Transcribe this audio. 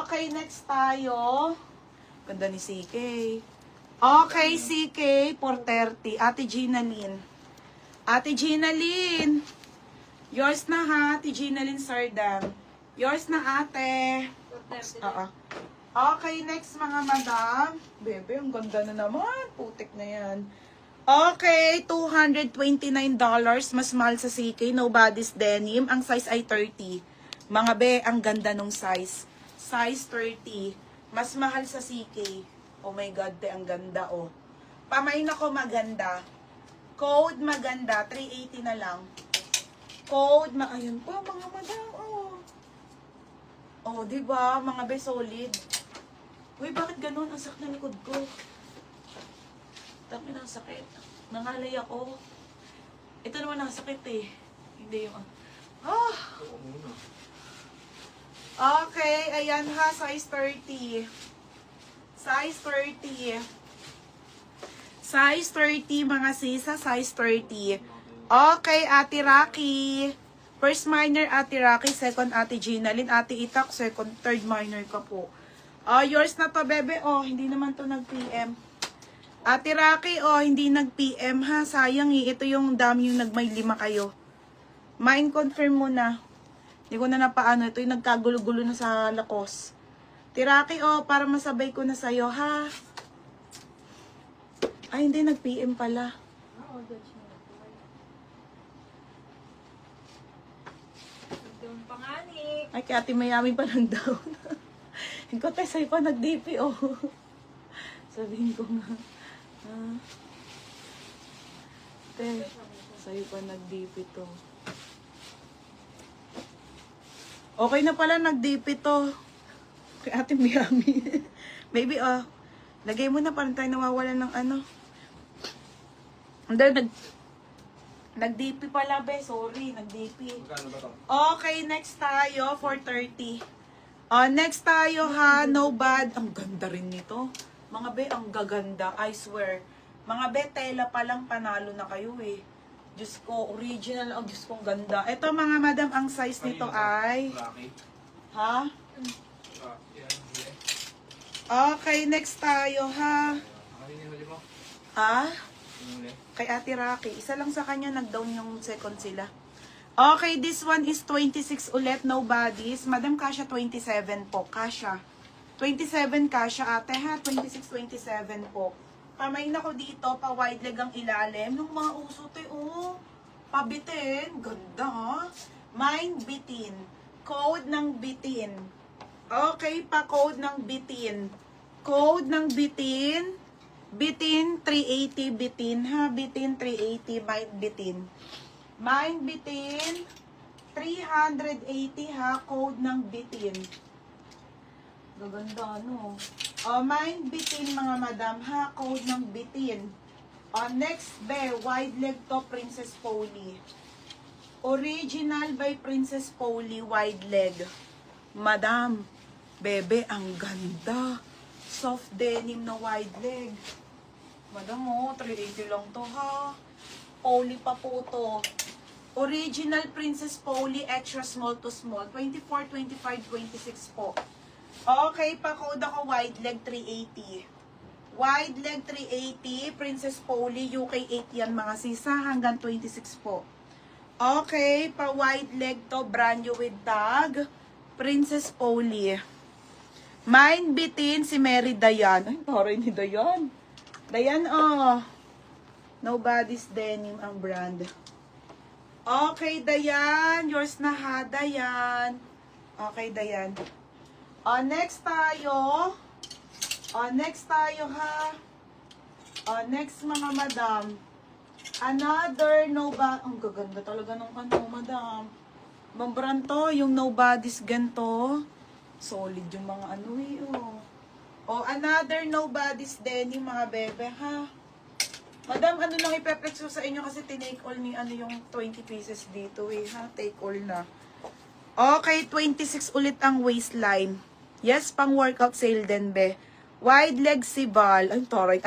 Okay, next tayo. Ganda ni CK. Okay, CK, 430. Ate Gina Lynn. Ate Gina Lynn. Yours na ha, Ate Gina Lynn Sardan. Yours na ate. Oo. Okay, next mga madam. Bebe, ang ganda na naman. Putik na yan. Okay, $229. Mas mahal sa CK. Nobody's denim. Ang size ay 30. Mga be, ang ganda nung size. Size 30. Mas mahal sa CK. Oh my God, te, ang ganda, oh. Pamain ako maganda. Code maganda, 380 na lang. Code, ayun po, mga madam, oh. Oh, diba? Mga be, solid. Uy, bakit ganun? Ang sakit na likod ko. Dami na sakit. Nangalay ako. Ito naman nakasakit eh. Hindi yung... Okay, ayan ha, size 30. Size 30. Size 30 mga sisa, size 30. Okay, Ate Rocky. First minor, Ate Rocky. Second, Ate Gina Lynn. Ate Itak, second, third minor ka po. Yours na to, bebe. Oh, hindi naman to nag-PM. Ate Rocky, oh, hindi nag-PM ha. Sayang eh. Ito yung dami yung nagmay 5 kayo. Mind confirm mo na. Hindi ko na napaano. Ito yung nagkagulo-gulo na sa lakos. Tiraki, oh, para masabay ko na sa'yo, ha? Ay, hindi. Nag-PM pala. Ay, kaya Ate Mayami pa lang down. Ikaw, tayo sa'yo pa nag-DP, oh. Sabihin ko nga. Te, sa'yo pa nag-DP to. Okay na pala, nag-DP to. Kay Ate Miami. Maybe, lagay mo na parang tayo nawawalan ng ano. Nag-DP pala, be. Sorry, nag-DP. Okay, next tayo, 430. Next tayo, ha. No bad. Ang ganda rin nito. Mga be, ang gaganda. I swear. Mga be, tela pa lang, panalo na kayo eh. Diyos ko, original. Oh, Diyos ko, ang ganda. Ito mga madam, ang size nito ay... Ha? Okay, next tayo, ha? Kay Ate Rocky. Isa lang sa kanya, nag-down yung second sila. Okay, this one is 26 ulit, no bodies. Madam, kasha 27 po. Kasha. 27 kasha, ate, ha? 26, 27 po. Pamain ako dito, pa-wide leg ang ilalim. Nung mga uso, te, oh. Pabitin. Ganda, ha? Mine, bitin. Code ng bitin. Okay, pa-code ng bitin. Code ng bitin. Bitin, 380 bitin, ha? Bitin, 380, mine, bitin. Mine, bitin, 380, ha? Code ng bitin. Gaganda, no? Mine, bitin, mga madam, ha? Code ng bitin. Next, be, wide leg to, Princess Polly. Original by Princess Polly, wide leg. Madam, bebe, ang ganda. Soft denim na wide leg. Madam, 380 lang to, ha? Polly pa po to. Original Princess Polly, extra small to small. 24, 25, 26 po. Okay, pa-code ako, wide leg 380. Wide leg 380, Princess Polly, UK 8 yan mga sisa, hanggang 26 po. Okay, pa-wide leg to, brand new with tag, Princess Polly. Mine bitin si Mary Dayan. Ay, taray ni Dayan. Dayan, oh. Nobody's denim ang brand. Okay, Dayan. Yours na ha, Dayan. Okay, Dayan. Next tayo. Next tayo, ha. Next, mga madam. Another ang gaganda talaga ng ano, madam. Mambrand to, yung nobody's ganto. Solid yung mga ano eh, oh. Another nobody's denim, mga bebe, ha. Madam, ano lang ipeplex ko sa inyo kasi tinake all ni ano yung 20 pieces dito eh, ha. Take all na. Okay, 26 ulit ang waistline. Yes, pang workout sale din, be. Wide leg si Val. Ay, taray.